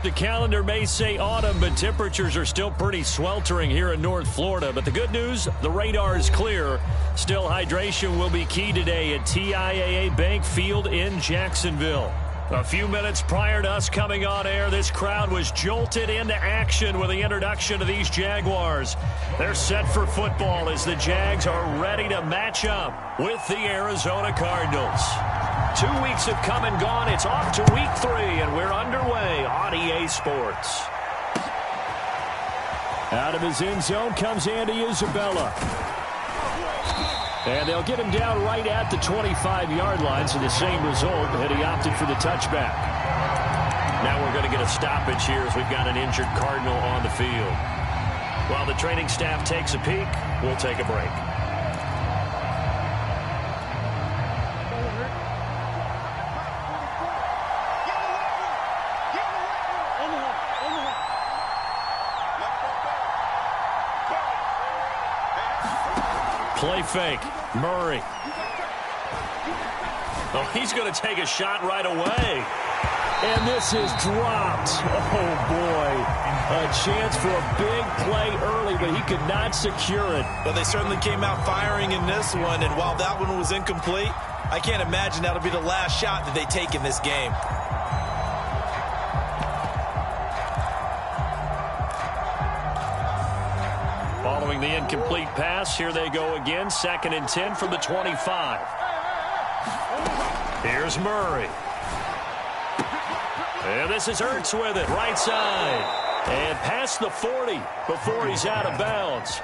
The calendar may say autumn, but temperatures are still pretty sweltering here in North Florida. But the good news, the radar is clear. Still, hydration will be key today at TIAA Bank Field in Jacksonville. A few minutes prior to us coming on air, this crowd was jolted into action with the introduction of these Jaguars. They're set for football as the Jags are ready to match up with the Arizona Cardinals. 2 weeks have come and gone. It's off to week 3, and we're underway on EA Sports. Out of his end zone comes Andy Isabella. And they'll get him down right at the 25-yard line, so the same result, and he opted for the touchback. Now we're going to get a stoppage here as we've got an injured Cardinal on the field. While the training staff takes a peek, we'll take a break. Play fake. Murray. Oh, he's going to take a shot right away. And this is dropped. Oh, boy. A chance for a big play early, but he could not secure it. Well, they certainly came out firing in this one, and while that one was incomplete, I can't imagine that'll be the last shot that they take in this game. Following the incomplete pass, here they go again. 2nd and 10 from the 25. Here's Murray. And this is Ertz with it, right side. And past the 40 before he's out of bounds.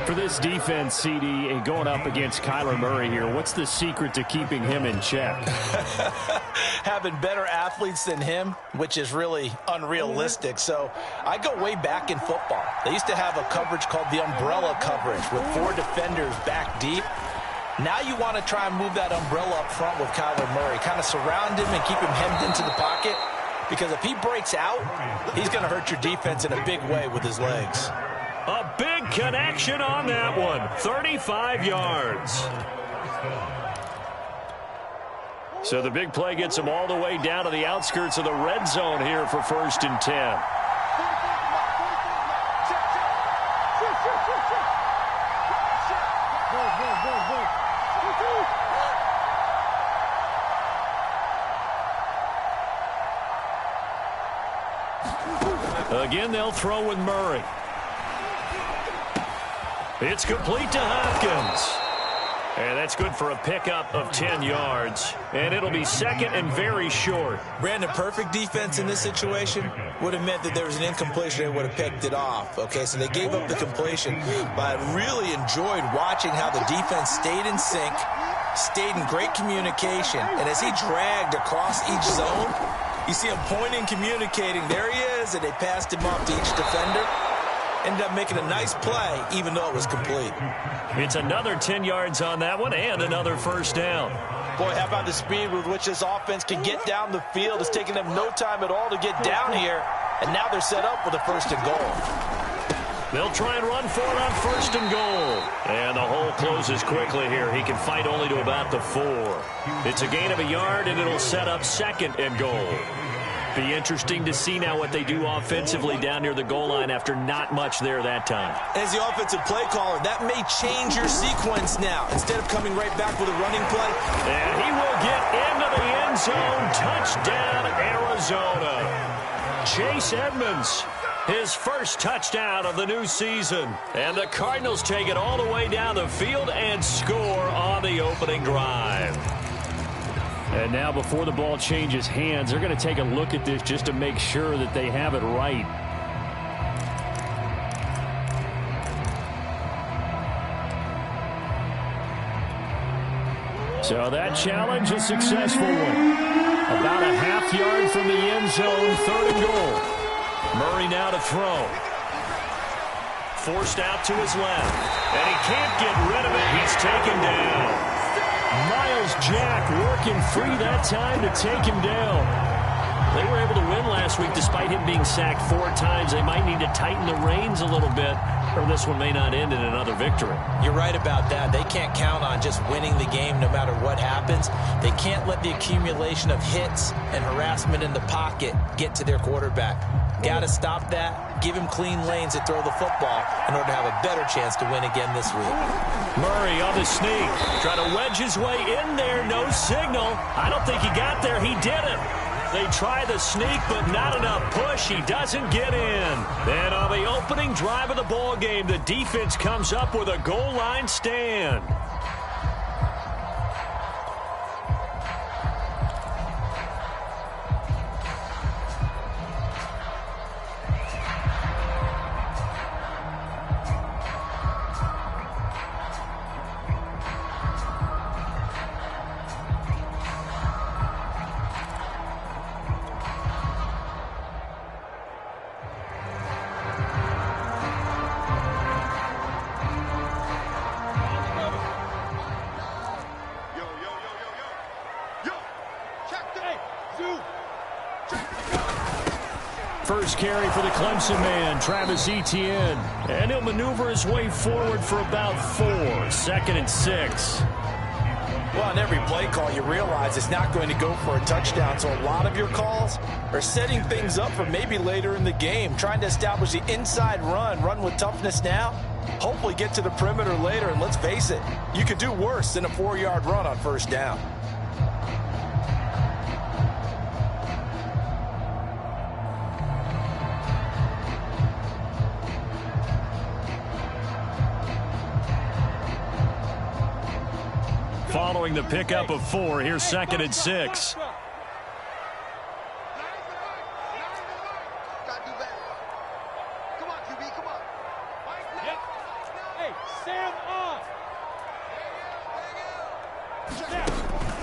For this defense, CD, and going up against Kyler Murray here, what's the secret to keeping him in check? Having better athletes than him, which is really unrealistic. So I go way back in football. They used to have a coverage called the umbrella coverage with 4 defenders back deep. Now you want to try and move that umbrella up front with Kyler Murray. Kind of surround him and keep him hemmed into the pocket. Because if he breaks out, he's going to hurt your defense in a big way with his legs. A big connection on that one. 35 yards. So the big play gets him all the way down to the outskirts of the red zone here for 1st and 10. Again, they'll throw with Murray. It's complete to Hopkins. And that's good for a pickup of 10 yards. And it'll be 2nd and very short. Brandon, perfect defense in this situation would have meant that there was an incompletion. They would have picked it off. Okay, so they gave up the completion. But I really enjoyed watching how the defense stayed in sync, stayed in great communication. And as he dragged across each zone, you see him pointing, communicating. There he is, and they passed him off to each defender. Ended up making a nice play, even though it was complete. It's another 10 yards on that one and another 1st down. Boy, how about the speed with which this offense can get down the field? It's taking them no time at all to get down here, and now they're set up with a 1st and goal. They'll try and run for it on 1st and goal. And the hole closes quickly here. He can fight only to about the 4. It's a gain of a yard, and it'll set up 2nd and goal. Be interesting to see now what they do offensively down near the goal line after not much there that time. As the offensive play caller, that may change your sequence now. Instead of coming right back with a running play. And he will get into the end zone. Touchdown, Arizona. Chase Edmonds, his 1st touchdown of the new season. And the Cardinals take it all the way down the field and score on the opening drive. And now before the ball changes hands, they're going to take a look at this just to make sure that they have it right. So that challenge, a successful one. About a half yard from the end zone, 3rd and goal. Murray now to throw. Forced out to his left. And he can't get rid of it. He's taken down. Miles Jack working free that time to take him down. They were able to win last week despite him being sacked 4 times. They might need to tighten the reins a little bit, or this one may not end in another victory. You're right about that. They can't count on just winning the game no matter what happens. They can't let the accumulation of hits and harassment in the pocket get to their quarterback. Got to stop that, give him clean lanes to throw the football in order to have a better chance to win again this week. Murray on the sneak, trying to wedge his way in there, no signal. I don't think he got there, he didn't. They try the sneak, but not enough push. He doesn't get in. Then on the opening drive of the ball game, the defense comes up with a goal line stand. First carry for the Clemson man, Travis Etienne. And he'll maneuver his way forward for about 4. 2nd and 6. Well, on every play call, you realize it's not going to go for a touchdown. So a lot of your calls are setting things up for maybe later in the game, trying to establish the inside run with toughness now. Hopefully get to the perimeter later, and let's face it, you could do worse than a 4-yard run on first down. Following the pickup of 4, here's 2nd and 6.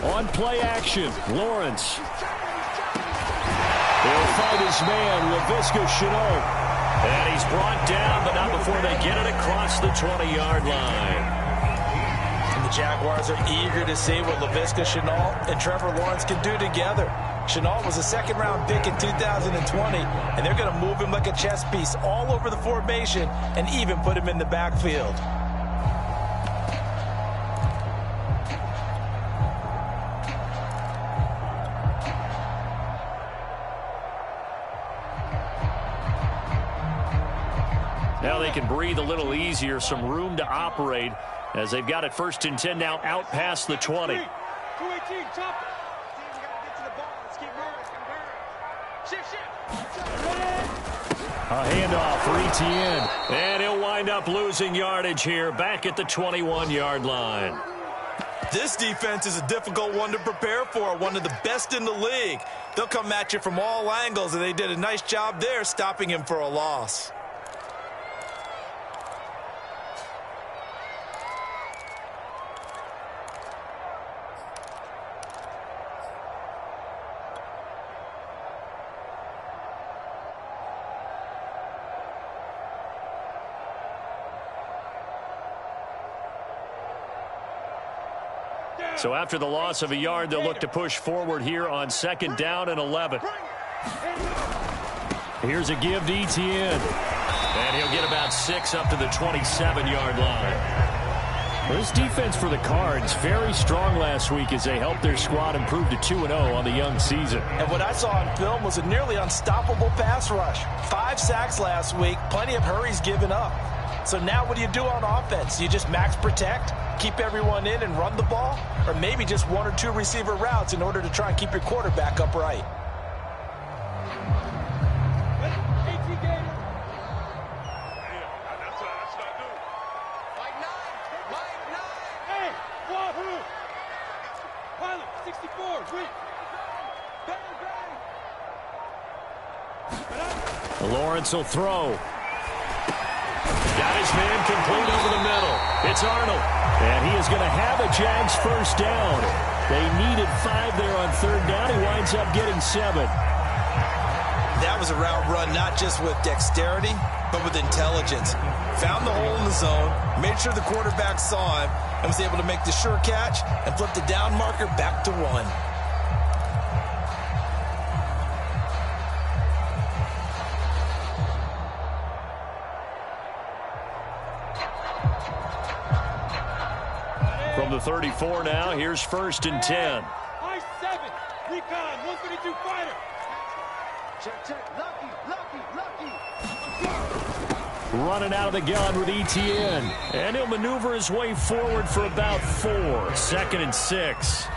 On play action, Lawrence. He'll find his man, Laviska Shenault. And he's brought down, but not before they get it across the 20-yard line. Jaguars are eager to see what Laviska Shenault and Trevor Lawrence can do together. Shenault was a 2nd-round pick in 2020, and they're going to move him like a chess piece all over the formation and even put him in the backfield. Now they can breathe a little easier, some room to operate as they've got it 1st and 10 now out past the 20. 218, chop it. We got to get to the ball. Let's keep moving. Shift. A handoff for Etienne. And he'll wind up losing yardage here back at the 21-yard line. This defense is a difficult one to prepare for, one of the best in the league. They'll come at you from all angles, and they did a nice job there stopping him for a loss. So after the loss of a yard, they'll look to push forward here on 2nd down and 11. Here's a give to Etienne. And he'll get about 6 up to the 27-yard line. This defense for the Cards, very strong last week as they helped their squad improve to 2-0 on the young season. And what I saw on film was a nearly unstoppable pass rush. 5 sacks last week, plenty of hurries given up. So now what do you do on offense? You just max protect, keep everyone in and run the ball, or maybe just 1 or 2 receiver routes in order to try and keep your quarterback upright. Lawrence will throw. Got his man complete over the middle. It's Arnold. And he is going to have a Jags first down. They needed 5 there on 3rd down. He winds up getting 7. That was a route run not just with dexterity, but with intelligence. Found the hole in the zone, made sure the quarterback saw him, and was able to make the sure catch and flip the down marker back to 1. 34 now. Here's 1st and 10. I-7, recon, 132 fighter. Check. Lucky. Running out of the gun with Etienne. And he'll maneuver his way forward for about 4. 2nd and 6.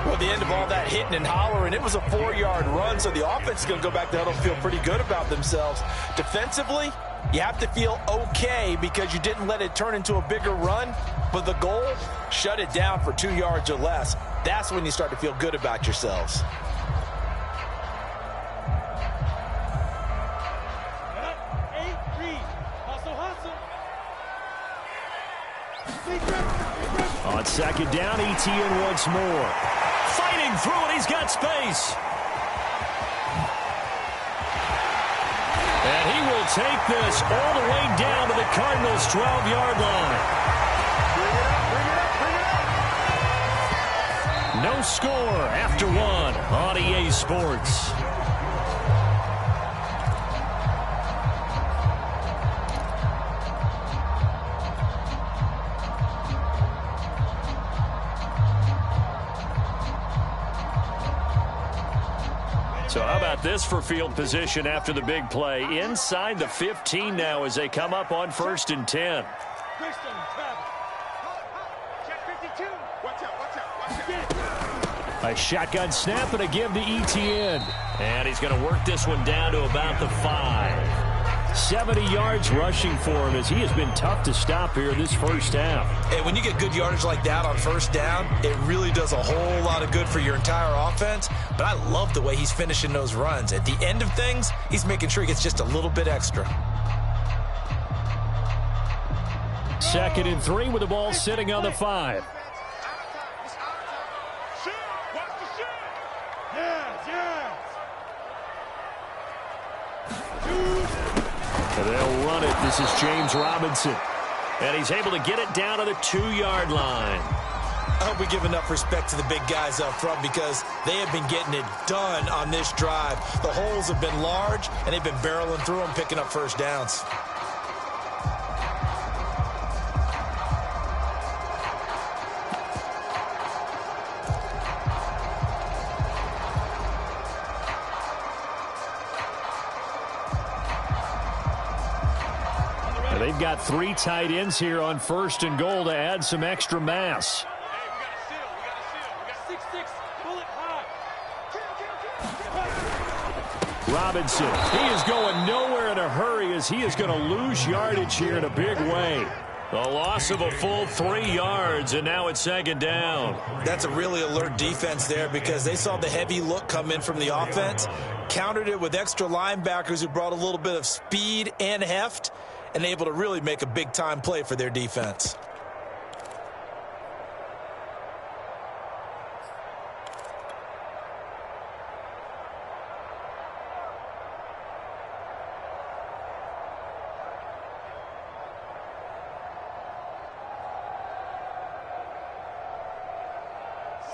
Well, the end of all that hitting and hollering, it was a 4-yard run, so the offense is going to go back to huddle and feel pretty good about themselves. Defensively, you have to feel okay because you didn't let it turn into a bigger run, but the goal, shut it down for 2 yards or less. That's when you start to feel good about yourselves. On 2nd down, Etienne once more. Fighting through it, he's got space. And he will take this all the way down to the Cardinals' 12-yard line. No score after 1 on EA Sports. So how about this for field position after the big play? Inside the 15 now as they come up on 1st and 10. A shotgun snap and a give to Etienne. And he's going to work this one down to about the 5. 70 yards rushing for him as he has been tough to stop here this first half. And when you get good yardage like that on 1st down, it really does a whole lot of good for your entire offense. But I love the way he's finishing those runs. At the end of things, he's making sure he gets just a little bit extra. 2nd and 3 with the ball sitting on the 5. And they'll run it. This is James Robinson. And he's able to get it down to the 2-yard line. I hope we give enough respect to the big guys up front because they have been getting it done on this drive. The holes have been large, and they've been barreling through them, picking up 1st downs. They've got 3 tight ends here on 1st and goal to add some extra mass. Robinson, he is going nowhere in a hurry as he is going to lose yardage here in a big way. The loss of a full 3 yards, and now it's 2nd down. That's a really alert defense there because they saw the heavy look come in from the offense, countered it with extra linebackers who brought a little bit of speed and heft, and able to really make a big-time play for their defense.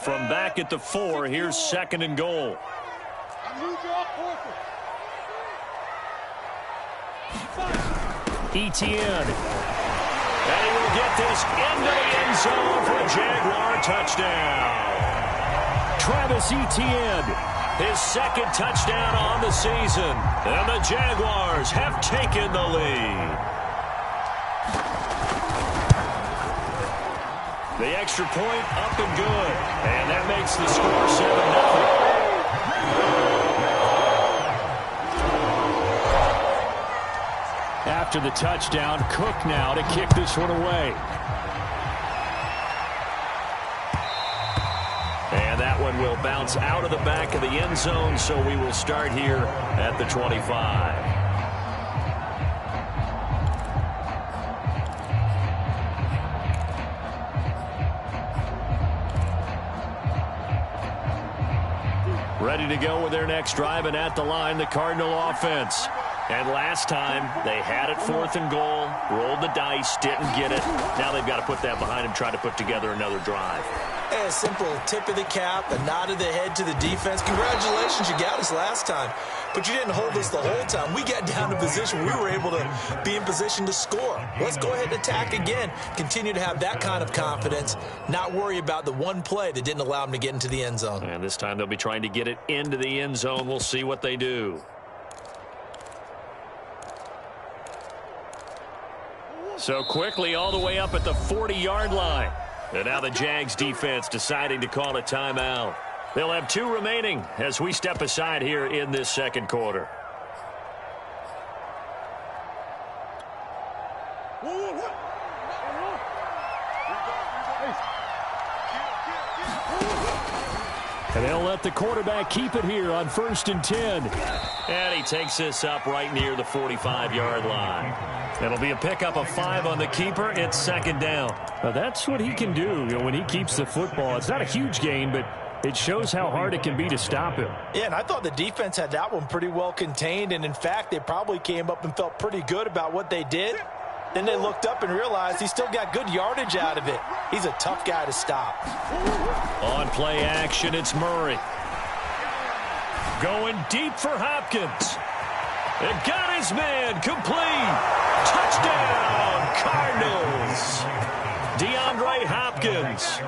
From back at the 4, here's 2nd and goal. Etienne. And he will get this into the end zone for a Jaguar touchdown. Travis Etienne, his 2nd touchdown on the season. And the Jaguars have taken the lead. The extra point up and good. And that makes the score 7-0. After the touchdown, Cook now to kick this one away. And that one will bounce out of the back of the end zone, so we will start here at the 25. Ready to go with their next drive, and at the line, the Cardinal offense. And last time, they had it 4th and goal, rolled the dice, didn't get it. Now they've got to put that behind them, try to put together another drive. simple tip of the cap, a nod of the head to the defense. Congratulations, you got us last time, but you didn't hold us the whole time. We got down to position. We were able to be in position to score. Let's go ahead and attack again. Continue to have that kind of confidence, not worry about the one play that didn't allow them to get into the end zone. And this time they'll be trying to get it into the end zone. We'll see what they do. So quickly all the way up at the 40-yard line. And now the Jags defense deciding to call a timeout. They'll have 2 remaining as we step aside here in this second quarter. And they'll let the quarterback keep it here on 1st and 10. And he takes this up right near the 45-yard line. It'll be a pickup of 5 on the keeper. It's 2nd down. That's what he can do, when he keeps the football. It's not a huge gain, but it shows how hard it can be to stop him. Yeah, and I thought the defense had that one pretty well contained. And, in fact, they probably came up and felt pretty good about what they did. Then they looked up and realized he still got good yardage out of it. He's a tough guy to stop. On play action, it's Murray. Going deep for Hopkins. And got his man complete. Touchdown, Cardinals. DeAndre Hopkins,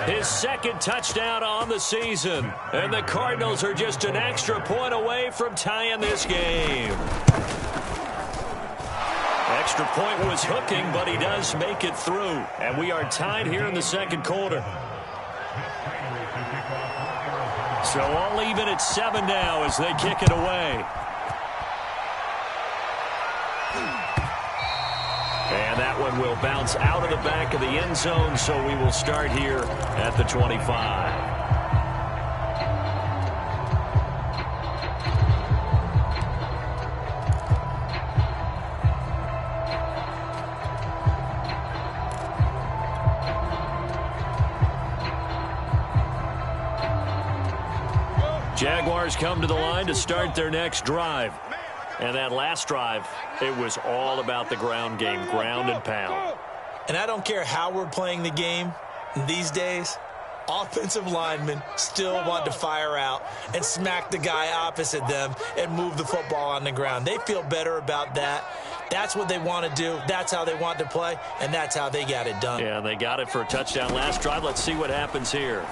his 2nd touchdown on the season. And the Cardinals are just an extra point away from tying this game. Extra point was hooking, but he does make it through. And we are tied here in the second quarter. So all even at 7 now as they kick it away. And that one will bounce out of the back of the end zone, so we will start here at the 25. Jaguars come to the line to start their next drive. And that last drive, it was all about the ground game, ground and pound. And I don't care how we're playing the game these days, offensive linemen still want to fire out and smack the guy opposite them and move the football on the ground. They feel better about that. That's what they want to do. That's how they want to play, and that's how they got it done. Yeah, they got it for a touchdown last drive. Let's see what happens here.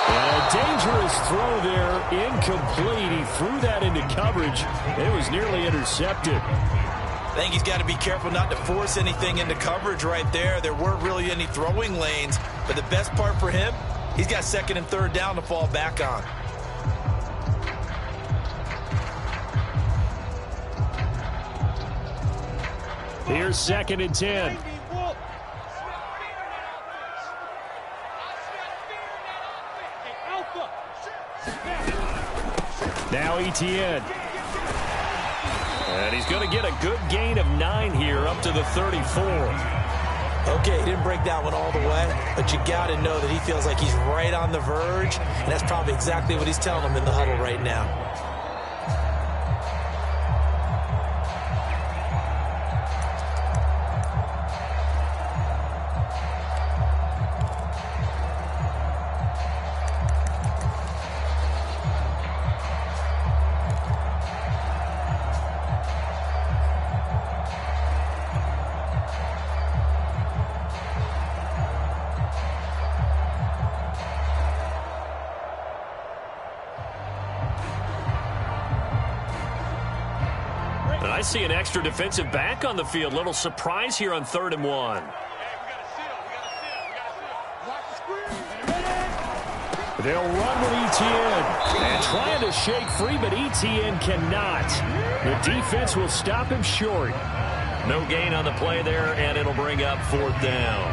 A dangerous throw there, incomplete. He threw that into coverage. It was nearly intercepted. I think he's got to be careful not to force anything into coverage right there. There weren't really any throwing lanes, but the best part for him, he's got 2nd and 3rd down to fall back on. Here's 2nd and 10. Now Etienne. And he's going to get a good gain of 9 here up to the 34. Okay, he didn't break that one all the way, but you got to know that he feels like he's right on the verge, and that's probably exactly what he's telling them in the huddle right now. I see an extra defensive back on the field. Little surprise here on 3rd and 1. They'll run with Etienne. And trying to shake free, but Etienne cannot. The defense will stop him short. No gain on the play there, and it'll bring up 4th down.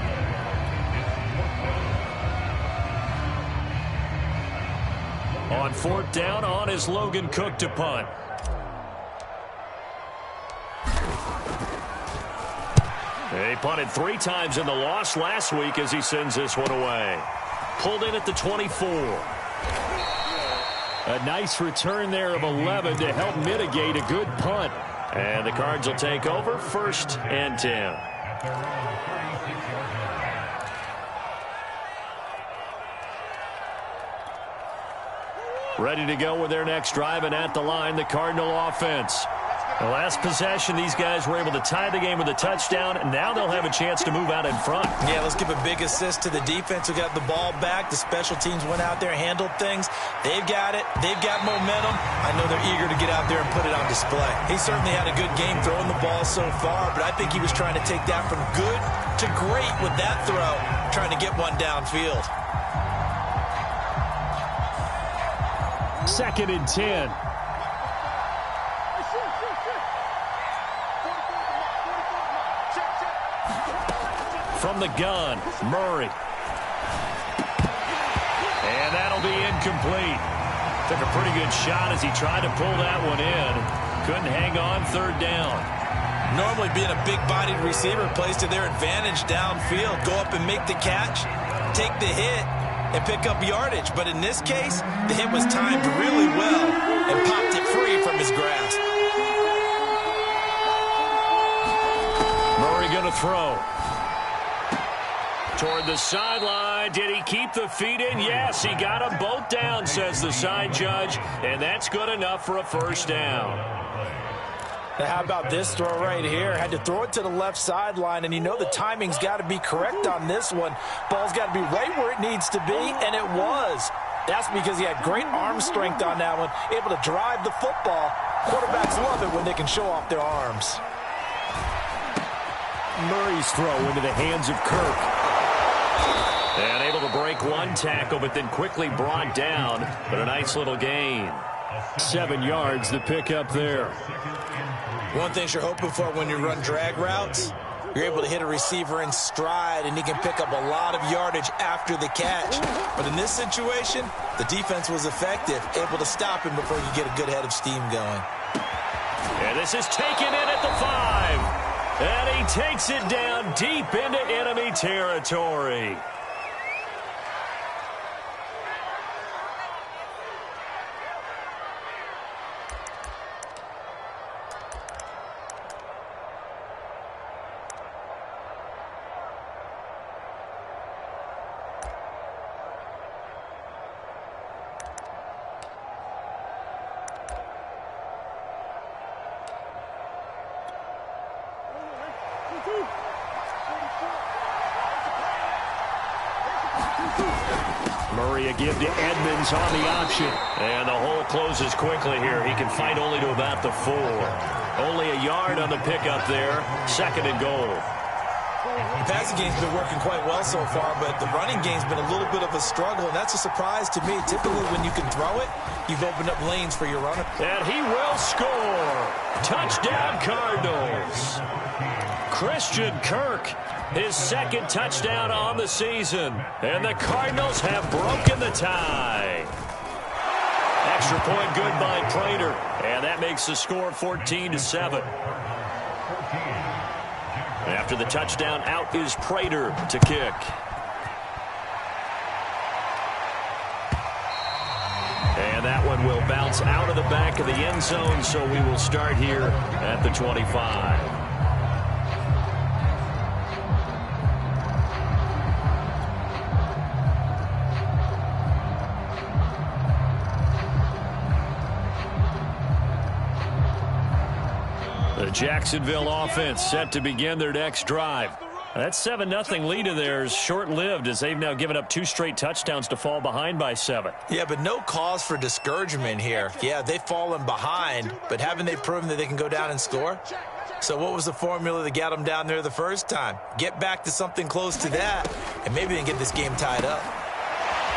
On 4th down, on is Logan Cook to punt. He punted 3 times in the loss last week as he sends this one away. Pulled in at the 24. A nice return there of 11 to help mitigate a good punt. And the Cards will take over 1st and 10. Ready to go with their next drive, and at the line, the Cardinal offense. The last possession, these guys were able to tie the game with a touchdown, and now they'll have a chance to move out in front. Yeah, let's give a big assist to the defense who got the ball back. The special teams went out there, handled things. They've got it. They've got momentum. I know they're eager to get out there and put it on display. He certainly had a good game throwing the ball so far, but I think he was trying to take that from good to great with that throw, trying to get one downfield. 2nd and 10. From the gun, Murray. And that'll be incomplete. Took a pretty good shot as he tried to pull that one in. Couldn't hang on 3rd down. Normally being a big-bodied receiver plays to their advantage downfield. Go up and make the catch, take the hit, and pick up yardage. But in this case, the hit was timed really well and popped it free from his grasp. Murray going to throw. Toward the sideline. Did he keep the feet in? Yes, he got them both down, says the side judge, and that's good enough for a 1st down. Now how about this throw right here? Had to throw it to the left sideline, and you know the timing's got to be correct on this one. Ball's got to be right where it needs to be, and it was. That's because he had great arm strength on that one, able to drive the football. Quarterbacks love it when they can show off their arms. Murray's throw into the hands of Kirk. And able to break one tackle, but then quickly brought down. But a nice little gain. 7 yards, the pickup there. One thing you're hoping for when you run drag routes, you're able to hit a receiver in stride, and he can pick up a lot of yardage after the catch. But in this situation, the defense was effective, able to stop him before you get a good head of steam going. And this is taken in at the 5. And he takes it down deep into enemy territory. Murray a give to Edmonds on the option. And the hole closes quickly here. He can fight only to about the 4. Only a yard on the pickup there. 2nd and goal. The passing game's been working quite well so far, but the running game's been a little bit of a struggle, and that's a surprise to me. Typically, when you can throw it, you've opened up lanes for your runner. And he will score. Touchdown, Cardinals. Christian Kirk, his 2nd touchdown on the season. And the Cardinals have broken the tie. Extra point good by Prater. And that makes the score 14-7. After the touchdown, out is Prater to kick. And that one will bounce out of the back of the end zone, so we will start here at the 25. The Jacksonville offense set to begin their next drive. That 7-0 lead of theirs short-lived as they've now given up 2 straight touchdowns to fall behind by 7. Yeah, but no cause for discouragement here. Yeah, they've fallen behind, but haven't they proven that they can go down and score? So what was the formula that got them down there the first time? Get back to something close to that, and maybe they can get this game tied up.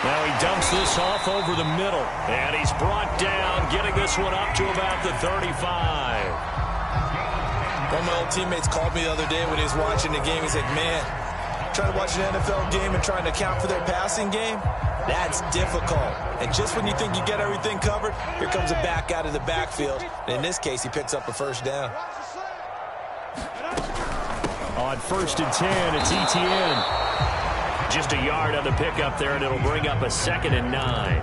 Now he dumps this off over the middle, and he's brought down, getting this one up to about the 35. One of my old teammates called me the other day when he was watching the game. He's like, man, trying to watch an NFL game and trying to account for their passing game, that's difficult. And just when you think you get everything covered, here comes a back out of the backfield. And in this case, he picks up a 1st down. On 1st and 10, it's ETN. Just a yard on the pickup there, and it'll bring up a 2nd and 9.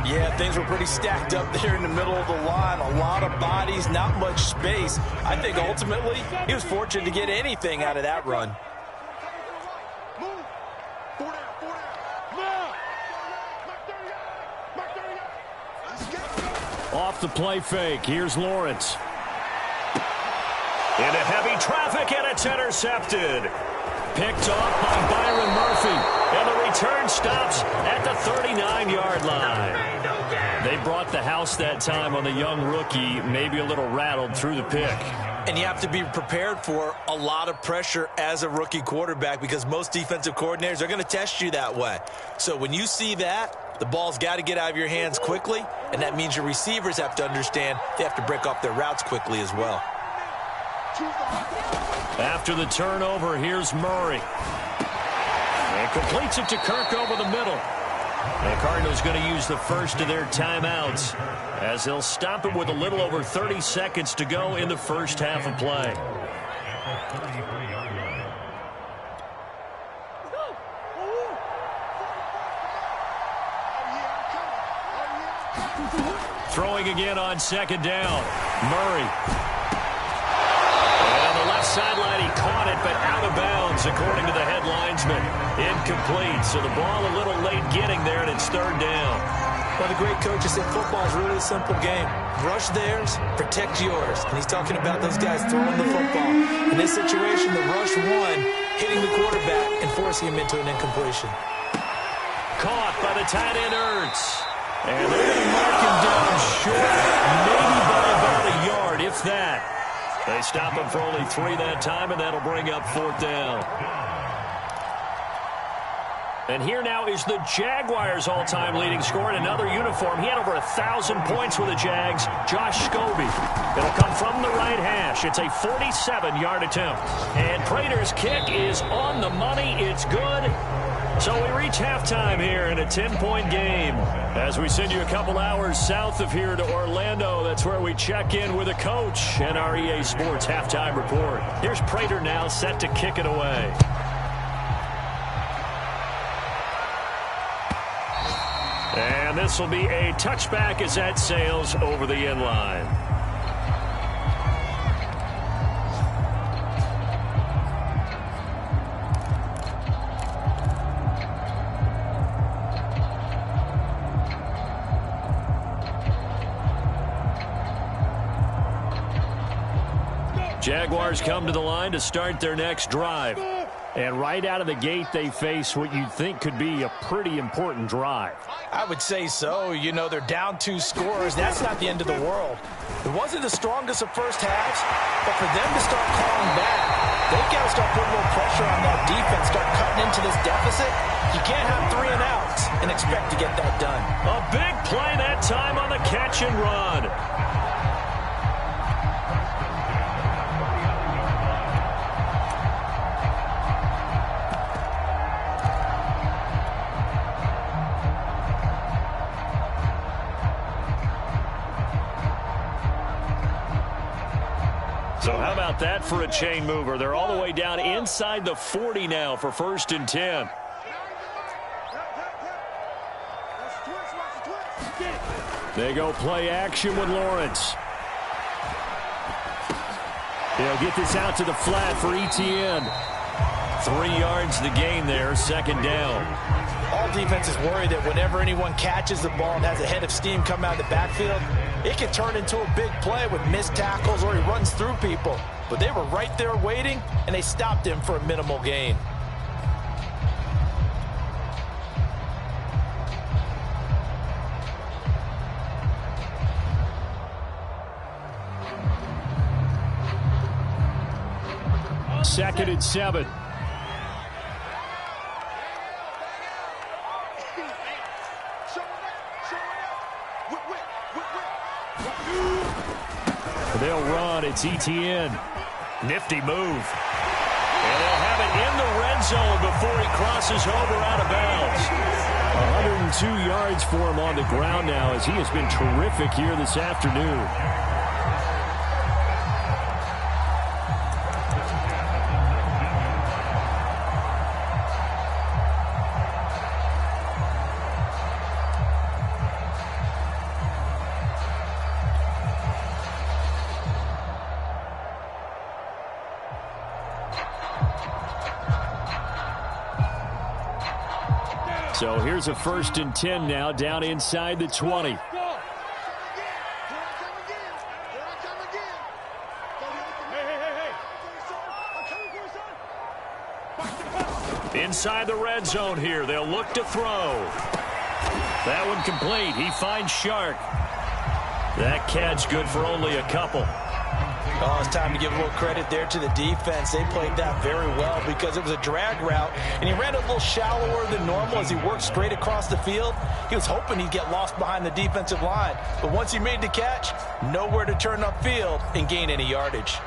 Yeah, things were pretty stacked up there in the middle of the line. A lot of bodies, not much space. I think ultimately he was fortunate to get anything out of that run. Off the play fake, here's Lawrence. Into heavy traffic, and it's intercepted. Picked off by Byron Murphy, and the return stops at the 39-yard line. They brought the house that time on the young rookie, maybe a little rattled through the pick. And you have to be prepared for a lot of pressure as a rookie quarterback because most defensive coordinators are going to test you that way. So when you see that, the ball's got to get out of your hands quickly, and that means your receivers have to understand they have to break off their routes quickly as well. After the turnover, here's Murray. And completes it to Kirk over the middle. The Cardinals going to use the first of their timeouts as they'll stop it with a little over 30 seconds to go in the first half of play. Throwing again on second down. Murray. Sideline, he caught it, but out of bounds, according to the head linesman. Incomplete, so the ball a little late getting there, and it's third down. Well, the great coach has said football is really a simple game. Rush theirs, protect yours. And he's talking about those guys throwing the football. In this situation, the rush one, hitting the quarterback and forcing him into an incompletion. Caught by the tight end, Ertz. And they're going to mark him down short, maybe by about a yard, if that. They stop him for only 3 that time, and that'll bring up fourth down. And here now is the Jaguars' all-time leading scorer in another uniform. He had over 1,000 points with the Jags, Josh Scobie. It'll come from the right hash. It's a 47-yard attempt. And Prater's kick is on the money. It's good. So we reach halftime here in a 10-point game. As we send you a couple hours south of here to Orlando, that's where we check in with a coach and our EA Sports halftime report. Here's Prater now set to kick it away. And this will be a touchback as that sails over the end line. Jaguars come to the line to start their next drive. And right out of the gate, they face what you'd think could be a pretty important drive. I would say so. You know, they're down 2 scores. That's not the end of the world. It wasn't the strongest of first halves, but for them to start clawing back, they've got to start putting a little pressure on that defense, start cutting into this deficit. You can't have 3 and outs and expect to get that done. A big play that time on the catch and run. So how about that for a chain mover? They're all the way down inside the 40 now for 1st and 10. They go play action with Lawrence. They'll get this out to the flat for Etienne. 3 yards the gain there, 2nd down. All defenses worry that whenever anyone catches the ball and has a head of steam come out of the backfield, it can turn into a big play with missed tackles or he runs through people. But they were right there waiting, and they stopped him for a minimal gain. Second and 7. They'll run. It's Etienne. Nifty move. And they'll have it in the red zone before he crosses over out of bounds. 102 yards for him on the ground now as he has been terrific here this afternoon. So here's a 1st and 10 now down inside the 20. Inside the red zone here. They'll look to throw. That one complete. He finds Shark. That catch good for only a couple. Oh, it's time to give a little credit there to the defense. They played that very well because it was a drag route, and he ran a little shallower than normal as he worked straight across the field. He was hoping he'd get lost behind the defensive line, but once he made the catch, nowhere to turn upfield and gain any yardage.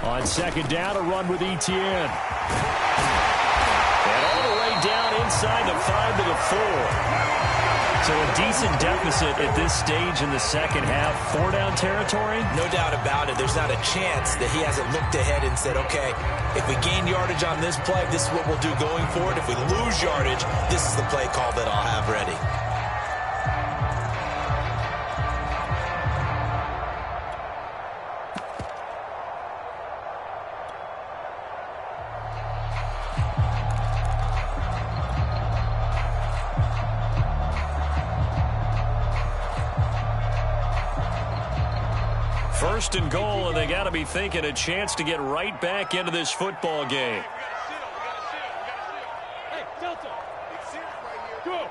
On second down, a run with Etienne. And all the way down inside the 5 to the 4. So a decent deficit at this stage in the second half. 4-down territory? No doubt about it. There's not a chance that he hasn't looked ahead and said, okay, if we gain yardage on this play, this is what we'll do going forward. If we lose yardage, this is the play call that I'll have ready. First and goal, and they got to be thinking a chance to get right back into this football game. Hey, Delta. Go.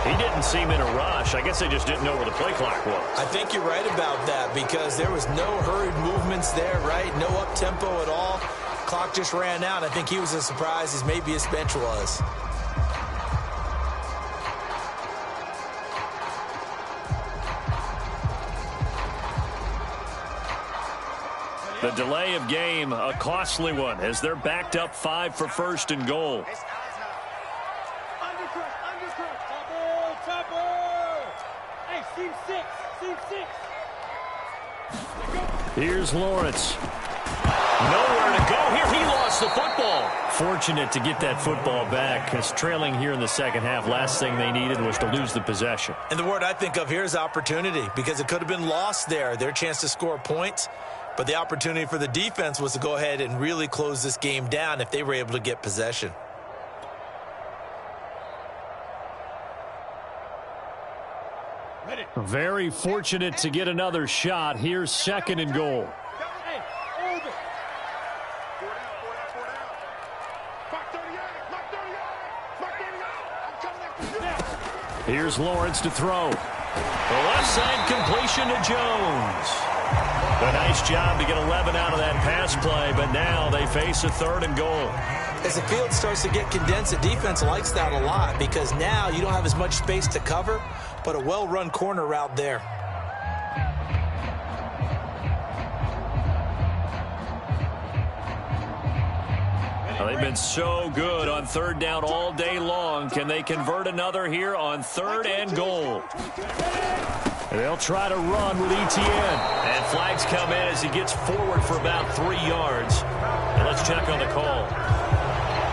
He didn't seem in a rush. I guess they just didn't know where the play clock was. I think you're right about that because there was no hurried movements there, right? No up-tempo at all. Clock just ran out. I think he was as surprised as maybe his bench was. The delay of game, a costly one, as they're backed up 5 for first and goal. Hey, seam 6. Here's Lawrence. Nowhere to go here. He lost the football. Fortunate to get that football back because trailing here in the second half, last thing they needed was to lose the possession. And the word I think of here is opportunity because it could have been lost there. Their chance to score points. But the opportunity for the defense was to go ahead and really close this game down if they were able to get possession. Very fortunate to get another shot. Here's second and goal. Hey, over. 4 down. Here's Lawrence to throw. The left side completion to Jones. A nice job to get 11 out of that pass play, but now they face a third and goal. As the field starts to get condensed, the defense likes that a lot because now you don't have as much space to cover, but a well-run corner route there. Well, they've been so good on third down all day long. Can they convert another here on third and goal? They'll try to run with Etienne. And flags come in as he gets forward for about 3 yards. And let's check on the call.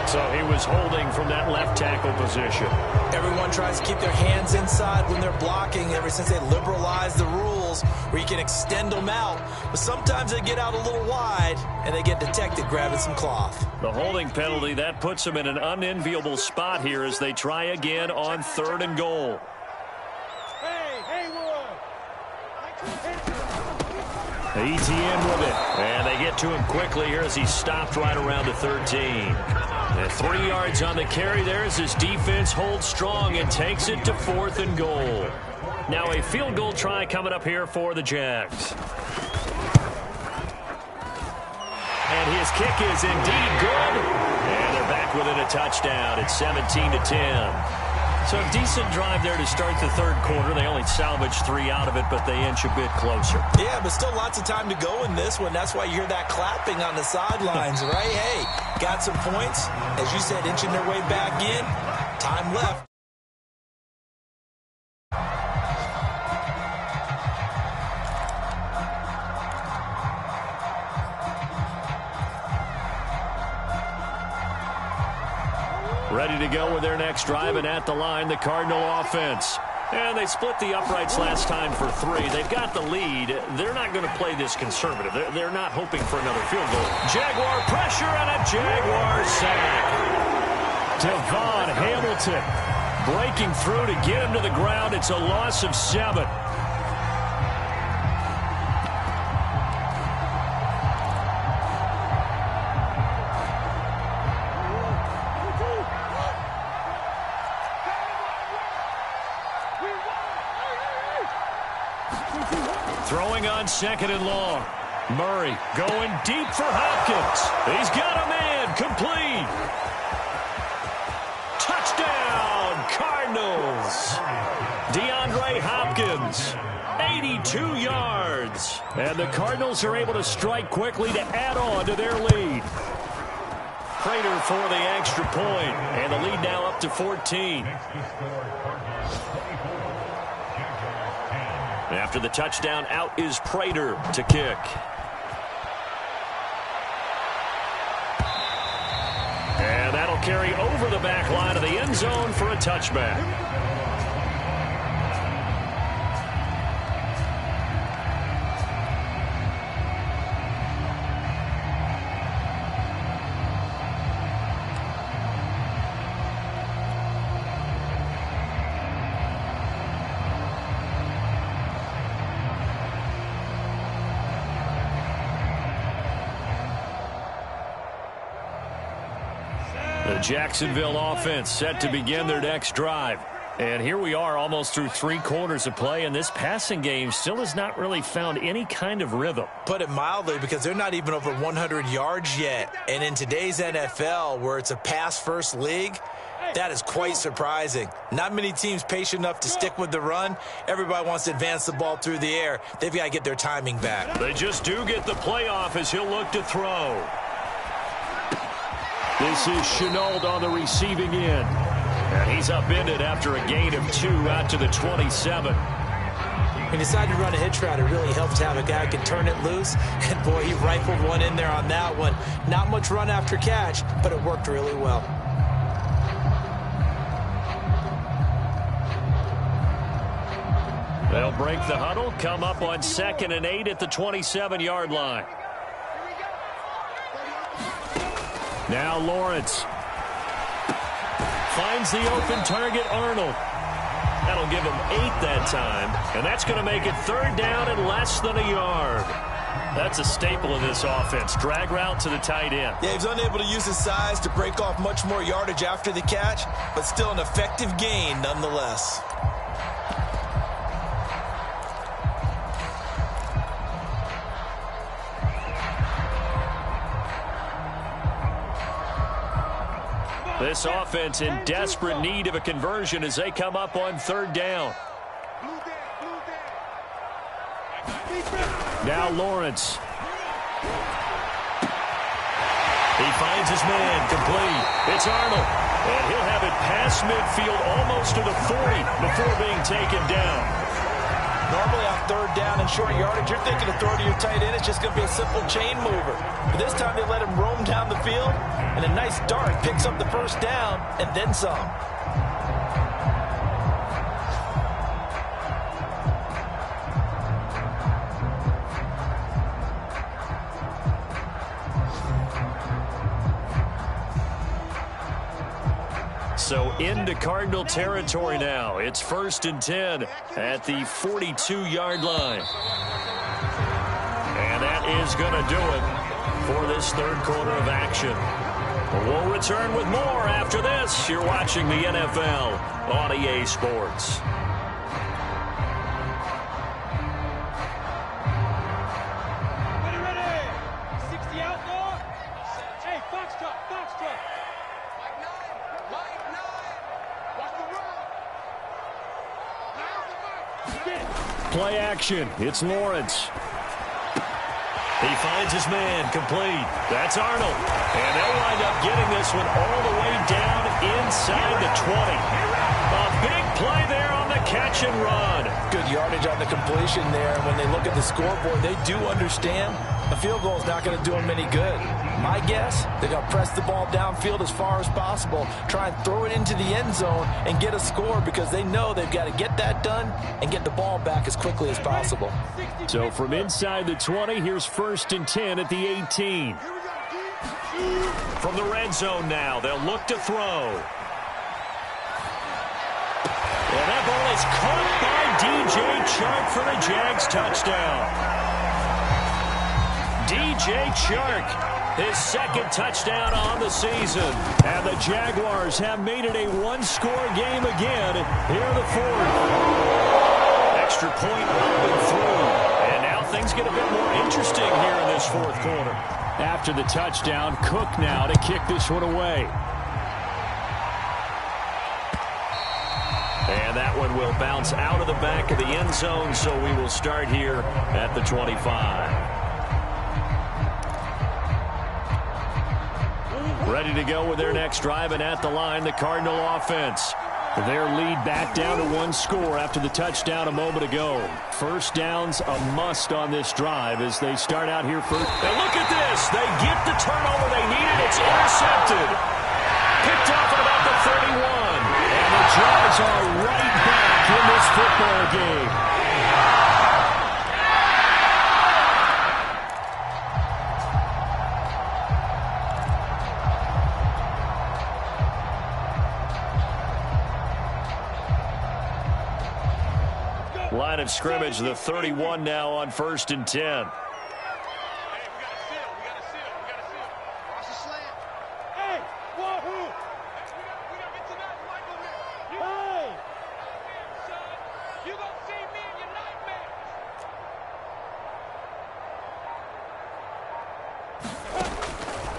So he was holding from that left tackle position. Everyone tries to keep their hands inside when they're blocking ever since they liberalized the rules where you can extend them out. But sometimes they get out a little wide and they get detected grabbing some cloth. The holding penalty, that puts them in an unenviable spot here as they try again on third and goal. Etienne with it. And they get to him quickly here as he stopped right around the 13. And 3 yards on the carry there as his defense holds strong and takes it to fourth and goal. Now a field goal try coming up here for the Jags. And his kick is indeed good. And they're back within a touchdown. It's 17-10. So a decent drive there to start the third quarter. They only salvaged 3 out of it, but they inch a bit closer. Yeah, but still lots of time to go in this one. That's why you hear that clapping on the sidelines, right? Hey, got some points. As you said, inching their way back in. Time left. Ready to go with their next drive, and at the line, the Cardinal offense. And they split the uprights last time for 3. They've got the lead. They're not going to play this conservative. They're not hoping for another field goal. Jaguar pressure and a Jaguar sack. Devon Hamilton breaking through to get him to the ground. It's a loss of 7. Throwing on 2nd and long. Murray going deep for Hopkins. He's got a man. Complete. Touchdown, Cardinals. DeAndre Hopkins, 82 yards. And the Cardinals are able to strike quickly to add on to their lead. Prater for the extra point, and the lead now up to 14. After the touchdown, out is Prater to kick. And that'll carry over the back line of the end zone for a touchback. The Jacksonville offense set to begin their next drive. And here we are almost through 3 quarters of play, and this passing game still has not really found any kind of rhythm. Put it mildly, because they're not even over 100 yards yet. And in today's NFL, where it's a pass-first league, that is quite surprising. Not many teams patient enough to stick with the run. Everybody wants to advance the ball through the air. They've got to get their timing back. They just do get the playoff as he'll look to throw. This is Chenault on the receiving end. And he's upended after a gain of 2 out to the 27. He decided to run a hitch route. It really helps to have a guy who can turn it loose. And, boy, he rifled one in there on that one. Not much run after catch, but it worked really well. They'll break the huddle, come up on 2nd and 8 at the 27-yard line. Now Lawrence finds the open target, Arnold. That'll give him 8 that time, and that's going to make it 3rd down and less than a yard. That's a staple of this offense. Drag route to the tight end. Yeah, he's unable to use his size to break off much more yardage after the catch, but still an effective gain nonetheless. This offense in desperate need of a conversion as they come up on 3rd down. Now Lawrence. He finds his man, complete. It's Arnold. And he'll have it past midfield almost to the 40 before being taken down. Normally on 3rd down and short yardage, you're thinking of throwing to your tight end. It's just going to be a simple chain mover. But this time they let him roam down the field, and a nice dart picks up the 1st down and then some. So into Cardinal territory now. It's 1st and 10 at the 42-yard line. And that is going to do it for this 3rd quarter of action. We'll return with more after this. You're watching the NFL on EA Sports. Ready. 60 out, Lord. Hey, Foxtrot, Foxtrot. Play action. It's Lawrence. He finds his man, complete. That's Arnold. And they'll wind up getting this one all the way down inside the 20. A big play there on the catch and run. Good yardage on the completion there. And when they look at the scoreboard, they do understand a field goal is not going to do them any good. My guess, they're going to press the ball downfield as far as possible, try and throw it into the end zone and get a score because they know they've got to get that done and get the ball back as quickly as possible. So from inside the 20, here's 1st and 10 at the 18. From the red zone now, they'll look to throw. And that ball is caught by DJ Chark for the Jags touchdown. DJ Chark, his 2nd touchdown on the season. And the Jaguars have made it a one-score game again here in the 4th. Extra point rolling through. And now things get a bit more interesting here in this 4th quarter. After the touchdown, Cook now to kick this one away. And that one will bounce out of the back of the end zone, so we will start here at the 25. Ready to go with their next drive, and at the line, the Cardinal offense. Their lead back down to 1 score after the touchdown a moment ago. First down's a must on this drive as they start out here first. And look at this. They get the turnover they needed. It's intercepted. Picked off at about the 31. And the Jags are right back in this football game. Line of scrimmage, the 31 now on 1st and 10. Hey, we got to seal. We got to seal. Watch the slant. Hey, wahoo! We got to get to that mic over here. Hey! Son, you going to see me in your nightmares.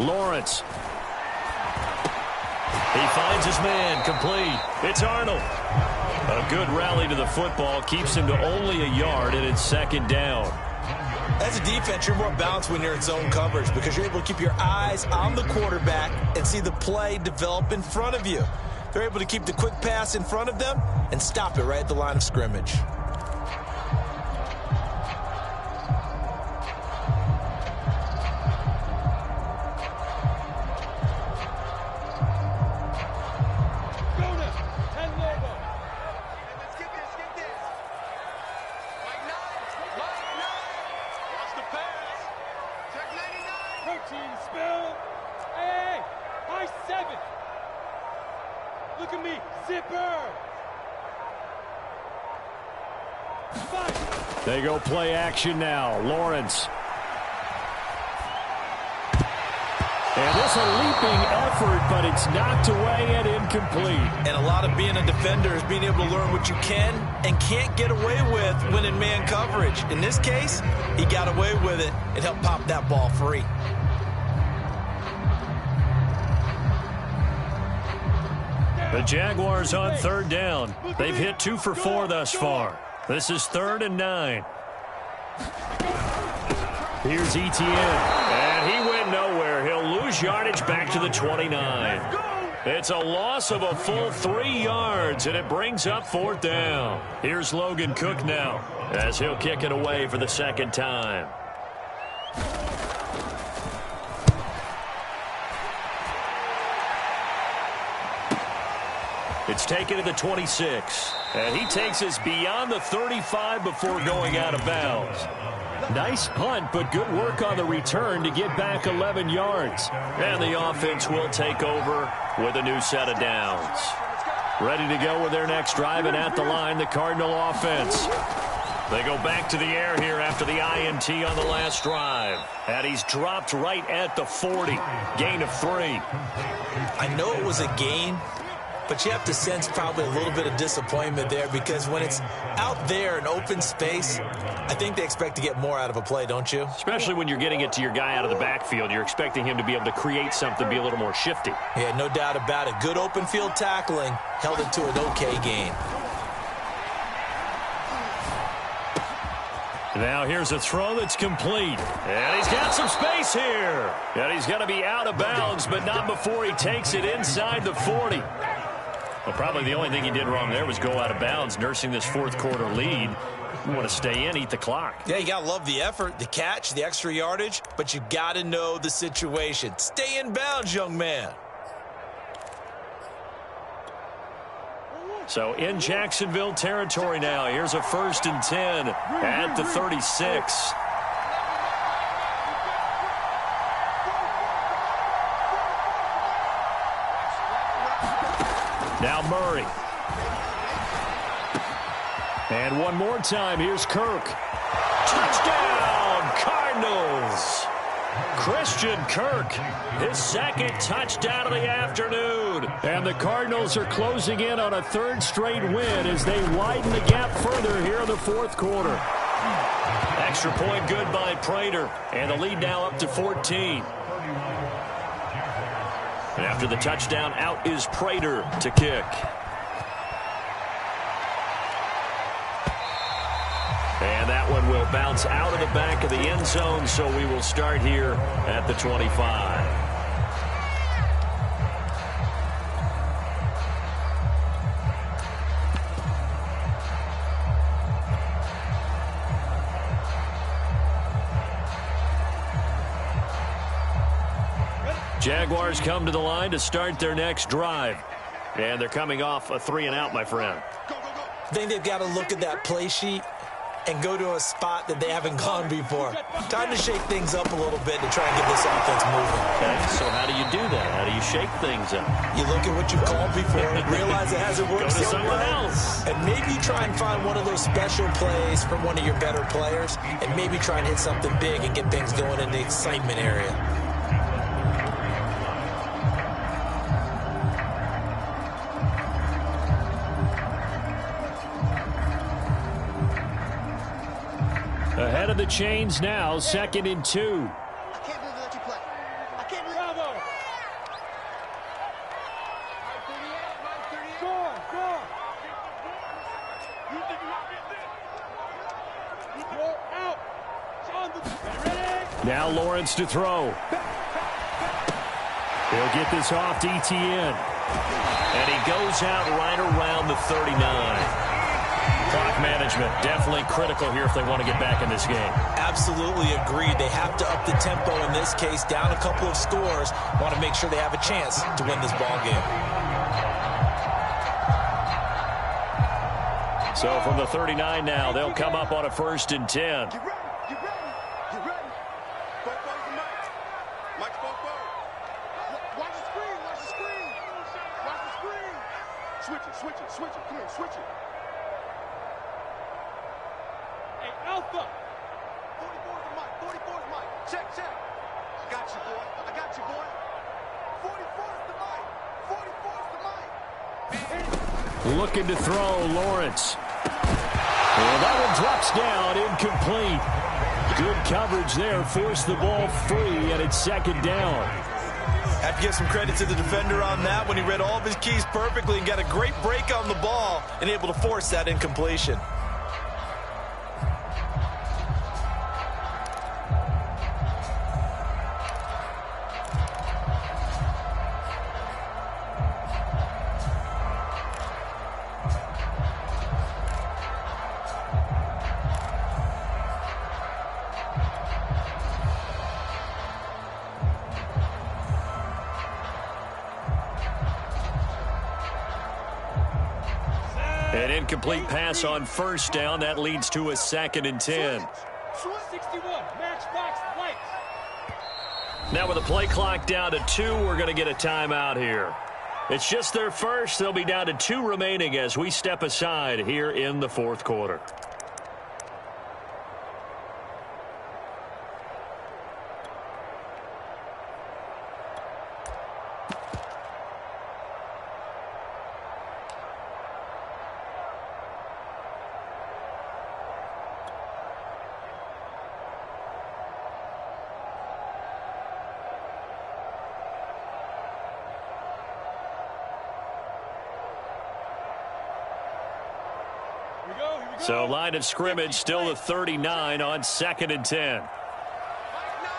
Lawrence. He finds his man, complete. It's Arnold. A good rally to the football keeps him to only a yard, and it's 2nd down. As a defense, you're more balanced when you're in zone coverage because you're able to keep your eyes on the quarterback and see the play develop in front of you. They're able to keep the quick pass in front of them and stop it right at the line of scrimmage. Look at me, zipper! They go play action now. Lawrence. And this a leaping effort, but it's knocked away and incomplete. And a lot of being a defender is being able to learn what you can and can't get away with when in man coverage. In this case, he got away with it and helped pop that ball free. The Jaguars on 3rd down. They've hit 2 for 4 thus far. This is 3rd and 9. Here's Etienne. And he went nowhere. He'll lose yardage back to the 29. It's a loss of a full 3 yards, and it brings up 4th down. Here's Logan Cook now as he'll kick it away for the 2nd time. It's taken to the 26. And he takes us beyond the 35 before going out of bounds. Nice punt, but good work on the return to get back 11 yards. And the offense will take over with a new set of downs. Ready to go with their next drive, and at the line, the Cardinal offense. They go back to the air here after the INT on the last drive. And he's dropped right at the 40. Gain of 3. I know it was a gain, but you have to sense probably a little bit of disappointment there because when it's out there in open space, I think they expect to get more out of a play, don't you? Especially when you're getting it to your guy out of the backfield. You're expecting him to be able to create something, be a little more shifty. Yeah, no doubt about it. Good open field tackling held it to an okay gain. Now here's a throw that's complete. And he's got some space here. And he's going to be out of bounds, but not before he takes it inside the 40. Well, probably the only thing he did wrong there was go out of bounds, nursing this fourth quarter lead. You want to stay in, eat the clock. Yeah, you got to love the effort, the catch, the extra yardage, but you got to know the situation. Stay in bounds, young man. So in Jacksonville territory now. Here's a 1st and 10 at the 36. Now Murray. And one more time, here's Kirk. Touchdown, Cardinals. Christian Kirk, his second touchdown of the afternoon. And the Cardinals are closing in on a 3rd straight win as they widen the gap further here in the 4th quarter. Extra point good by Prater. And the lead now up to 14. And after the touchdown, out is Prater to kick. And that one will bounce out of the back of the end zone, so we will start here at the 25. Jaguars come to the line to start their next drive. And they're coming off a 3-and-out, my friend. I think they've got to look at that play sheet and go to a spot that they haven't gone before. Time to shake things up a little bit to try and get this offense moving. Okay, so how do you do that? How do you shake things up? You look at what you've called before, realize it hasn't worked Go to so someone well, else. and maybe try and find one of those special plays from one of your better players, and maybe try and hit something big and get things going in the excitement area. Ahead of the chains now, 2nd and 2. I can't believe they let you play. I can't believe. Bravo. Score, score. You think you want me to go out? On the ready? Now Lawrence to throw. He'll get this off to Etienne. And he goes out right around the 39. Clock management definitely critical here if they want to get back in this game. Absolutely agreed. They have to up the tempo in this case, down a couple of scores. Want to make sure they have a chance to win this ball game. So from the 39 now, they'll come up on a 1st and 10. Get ready, get ready, get ready. Both boys to Mike. Mike's both boys. Watch the screen, watch the screen. Watch the screen. Switch it, switch it, switch it. Come here, switch it. Hey, Alpha. 44's Mike, 44's Mike. Check, check. I got you, boy. I got you, boy. 44's the Mike. 44's the Mike. Looking to throw, Lawrence. And that one drops down, incomplete. Good coverage there, forced the ball free, and it's 2nd down. Have to give some credit to the defender on that when he read all of his keys perfectly and got a great break on the ball and able to force that incompletion. An incomplete pass on 1st down. That leads to a 2nd and 10. 61, match box lights. Now with the play clock down to 2, we're going to get a timeout here. It's just their first. They'll be down to 2 remaining as we step aside here in the 4th quarter. So line of scrimmage still the 39 on 2nd and 10. Mike 9,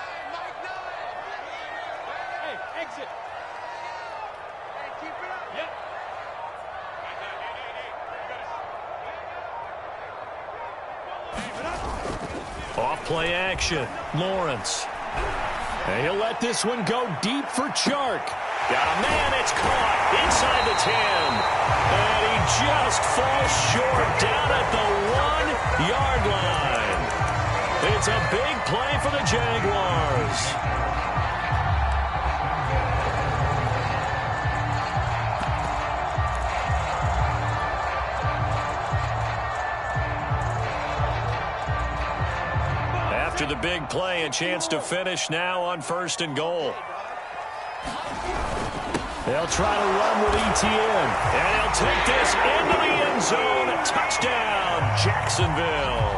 Hey, exit. Hey, keep it up. Yep. Play action. Lawrence. And he'll let this one go deep for Chark. Got a man. It's caught inside the 10. And he just falls short down at the 1-yard line. It's a big play for the Jaguars. After the big play, a chance to finish now on 1st and goal. They'll try to run with Etienne. And he'll take this into the end zone. Touchdown, Jacksonville.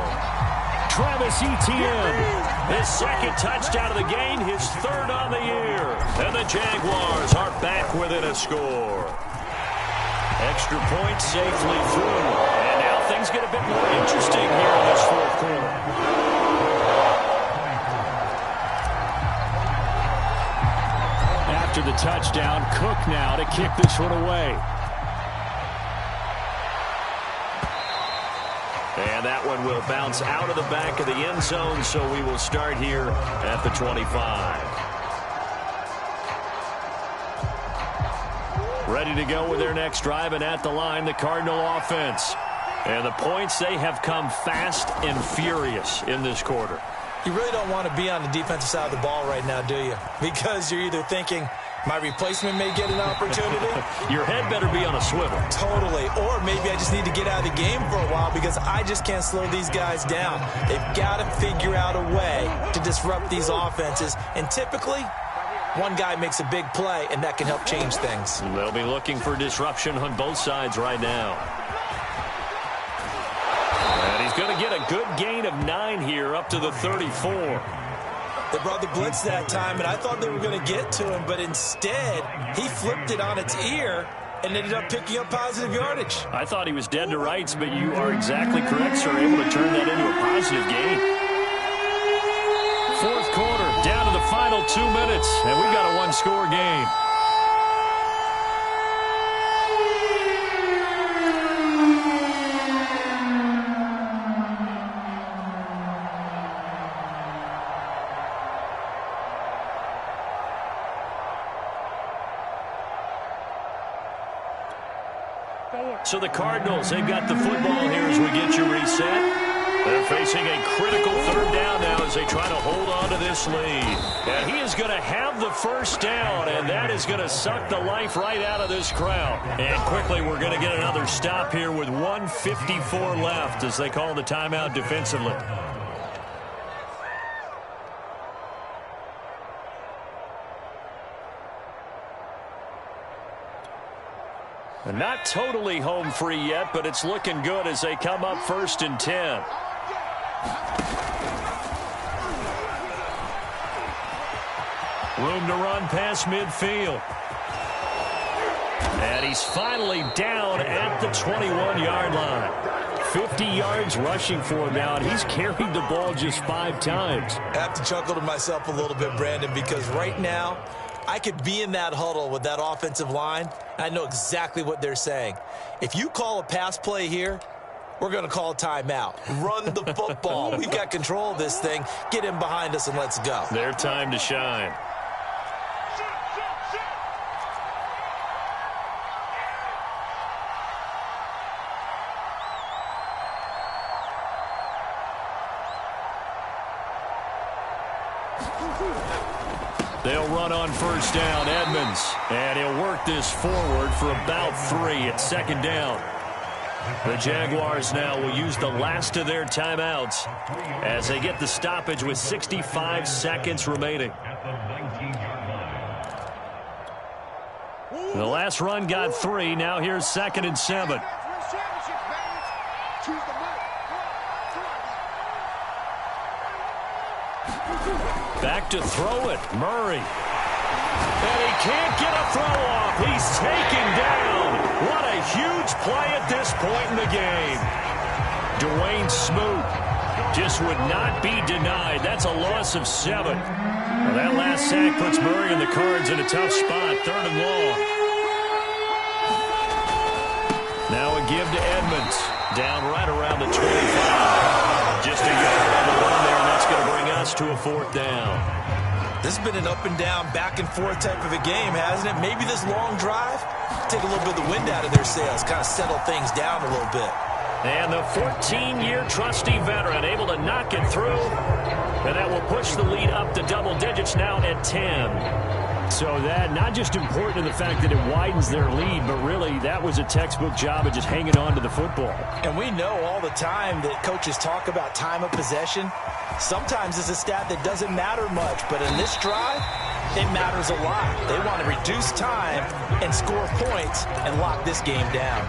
Travis Etienne, his 2nd touchdown of the game, his 3rd on the year. And the Jaguars are back within a score. Extra point safely through. And now things get a bit more interesting here in this 4th quarter. After the touchdown, Cook now to kick this one away. And that one will bounce out of the back of the end zone, so we will start here at the 25. Ready to go with their next drive, and at the line, the Cardinal offense. And the points, they have come fast and furious in this quarter. You really don't want to be on the defensive side of the ball right now, do you? Because you're either thinking, my replacement may get an opportunity. Your head better be on a swivel. Totally. Or maybe I just need to get out of the game for a while because I just can't slow these guys down. They've got to figure out a way to disrupt these offenses. And typically, one guy makes a big play, and that can help change things. They'll be looking for disruption on both sides right now. And he's going to get a good gain of 9 here up to the 34. They brought the blitz that time, and I thought they were going to get to him, but instead, he flipped it on its ear and ended up picking up positive yardage. I thought he was dead to rights, but you are exactly correct, sir. Able to turn that into a positive gain. 4th quarter, down to the final 2 minutes, and we've got a 1-score game. So the Cardinals, they've got the football here as we get you reset. They're facing a critical 3rd down now as they try to hold on to this lead. And he is going to have the 1st down, and that is going to suck the life right out of this crowd. And quickly, we're going to get another stop here with 1:54 left as they call the timeout defensively. And not totally home free yet, but it's looking good as they come up 1st and 10. Room to run past midfield. And he's finally down at the 21-yard line. 50 yards rushing for him now, and he's carried the ball just 5 times. I have to chuckle to myself a little bit, Brandon, because right now, I could be in that huddle with that offensive line. I know exactly what they're saying. If you call a pass play here, we're going to call a timeout. Run the football. We've got control of this thing. Get in behind us and let's go. Their time to shine. They'll run on 1st down, Edmonds. And he'll work this forward for about 3 at 2nd down. The Jaguars now will use the last of their timeouts as they get the stoppage with 65 seconds remaining. The last run got 3. Now here's 2nd and 7. Back to throw it. Murray. And he can't get a throw off. He's taken down. What a huge play at this point in the game. Dwayne Smoot just would not be denied. That's a loss of 7. Well, that last sack puts Murray and the Cards in a tough spot. 3rd and long. Now a give to Edmonds. Down right around the 25. Just a yard on the run there, and that's going to loss to a 4th down. This has been an up and down, back and forth type of a game, hasn't it? Maybe this long drive, take a little bit of the wind out of their sails, kind of settle things down a little bit. And the 14-year trusty veteran able to knock it through. And that will push the lead up to double digits now at 10. So that not just important in the fact that it widens their lead, but really that was a textbook job of just hanging on to the football. And we know all the time that coaches talk about time of possession. Sometimes it's a stat that doesn't matter much, but in this drive, it matters a lot. They want to reduce time and score points and lock this game down.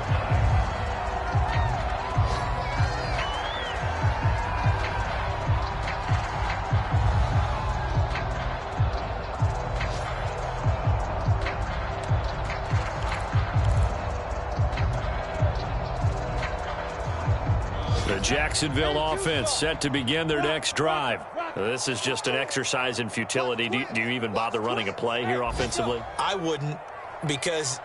The Jacksonville offense set to begin their next drive. This is just an exercise in futility. Do you even bother running a play here offensively? I wouldn't, because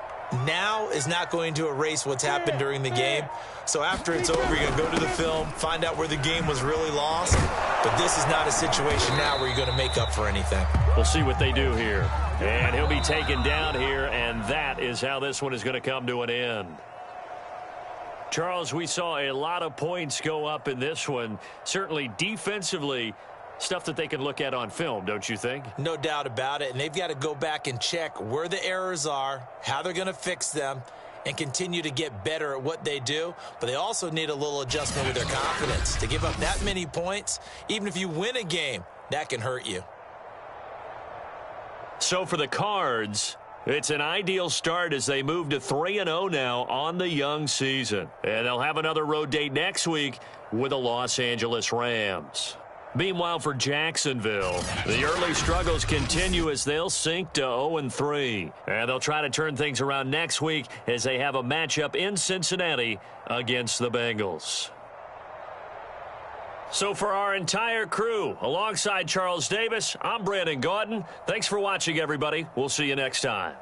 now is not going to erase what's happened during the game. So after it's over, you're going to go to the film, find out where the game was really lost. But this is not a situation now where you're going to make up for anything. We'll see what they do here. And he'll be taken down here, and that is how this one is going to come to an end. Charles, we saw a lot of points go up in this one. Certainly defensively, stuff that they can look at on film, don't you think? No doubt about it. And they've got to go back and check where the errors are, how they're going to fix them, and continue to get better at what they do. But they also need a little adjustment with their confidence. To give up that many points, even if you win a game, that can hurt you. So for the Cards, it's an ideal start as they move to 3-0 now on the young season. And they'll have another road date next week with the Los Angeles Rams. Meanwhile, for Jacksonville, the early struggles continue as they'll sink to 0-3. And they'll try to turn things around next week as they have a matchup in Cincinnati against the Bengals. So for our entire crew, alongside Charles Davis, I'm Brandon Gaudin. Thanks for watching, everybody. We'll see you next time.